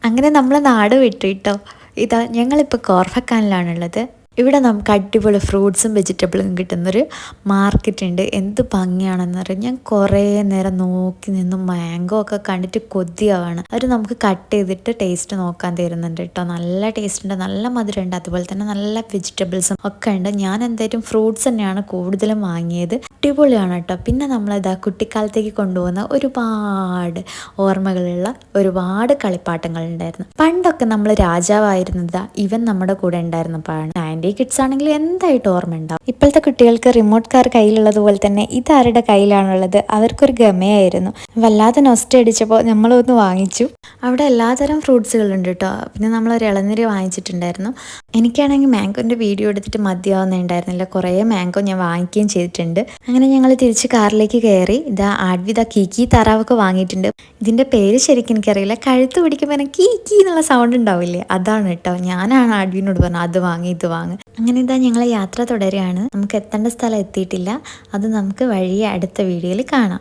അങ്ങനെ നമ്മൾ നാട് വിട്ടു കേട്ടോ. ഇതാ ഞങ്ങളിപ്പോൾ കോർഫക്കാനിലാണുള്ളത്. ഇവിടെ നമുക്ക് അടിപൊളി ഫ്രൂട്ട്സും വെജിറ്റബിളും കിട്ടുന്നൊരു മാർക്കറ്റ് ഉണ്ട്. എന്ത് ഭംഗിയാണെന്ന് അറിയാം. ഞാൻ കുറേ നേരം നോക്കി നിന്നും മാംഗോ ഒക്കെ കണ്ടിട്ട് കൊതിയാവാണ്. അവർ നമുക്ക് കട്ട് ചെയ്തിട്ട് ടേസ്റ്റ് നോക്കാൻ തരുന്നുണ്ട് കേട്ടോ. നല്ല ടേസ്റ്റ് ഉണ്ട്, നല്ല മധുരം ഉണ്ട്, അതുപോലെ തന്നെ നല്ല വെജിറ്റബിൾസും ഒക്കെ ഉണ്ട്. ഞാൻ എന്തായാലും ഫ്രൂട്ട്സ് തന്നെയാണ് കൂടുതലും വാങ്ങിയത്. അടിപൊളിയാണ് കേട്ടോ. പിന്നെ നമ്മളിതാ കുട്ടിക്കാലത്തേക്ക് കൊണ്ടുപോകുന്ന ഒരുപാട് ഓർമ്മകളുള്ള ഒരുപാട് കളിപ്പാട്ടങ്ങൾ ഉണ്ടായിരുന്നു. പണ്ടൊക്കെ നമ്മൾ രാജാവായിരുന്നതാ ഇവൻ നമ്മുടെ കൂടെ ഉണ്ടായിരുന്നപ്പോഴാണ്. 90 കിഡ്സ് ആണെങ്കിൽ എന്തായിട്ട് ഓർമ്മ ഉണ്ടാവും. ഇപ്പോഴത്തെ കുട്ടികൾക്ക് റിമോട്ട് കാർ കയ്യിലുള്ളതുപോലെ തന്നെ ഇതാരുടെ കയ്യിലാണുള്ളത്, അവർക്കൊരു ഗമയായിരുന്നു. വല്ലാതെ നൊസ്റ്റ അടിച്ചപ്പോൾ നമ്മളൊന്ന് വാങ്ങിച്ചു. അവിടെ എല്ലാതരം ഫ്രൂട്ട്സുകളുണ്ട് കേട്ടോ. പിന്നെ നമ്മളൊരു ഇളനീര് വാങ്ങിച്ചിട്ടുണ്ടായിരുന്നു. എനിക്കാണെങ്കിൽ മാംഗോൻ്റെ വീഡിയോ എടുത്തിട്ട് മതിയാവുന്നുണ്ടായിരുന്നില്ല. കുറേ മാംഗോ ഞാൻ വാങ്ങിക്കുകയും ചെയ്തിട്ടുണ്ട്. അങ്ങനെ ഞങ്ങൾ തിരിച്ച് കാറിലേക്ക് കയറി. ഇതാ ആഡ്വിത കീക്കി താറാവൊക്കെ വാങ്ങിയിട്ടുണ്ട്. ഇതിൻ്റെ പേര് ശരിക്കും എനിക്കറിയില്ല. കഴുത്ത് പിടിക്കുമ്പോൾ എനിക്ക് കീ എന്നുള്ള സൗണ്ട് ഉണ്ടാവില്ലേ, അതാണ് കേട്ടോ. ഞാനാണ് ആഡ്വിനോട് പറഞ്ഞത് അത് വാങ്ങി ഇത് വാങ്ങി. അങ്ങനെ ഇതാ ഞങ്ങളെ യാത്ര തുടരുകയാണ്. നമുക്ക് എത്തേണ്ട സ്ഥലം എത്തിയിട്ടില്ല. അത് നമുക്ക് വഴിയെ അടുത്ത വീഡിയോയിൽ കാണാം.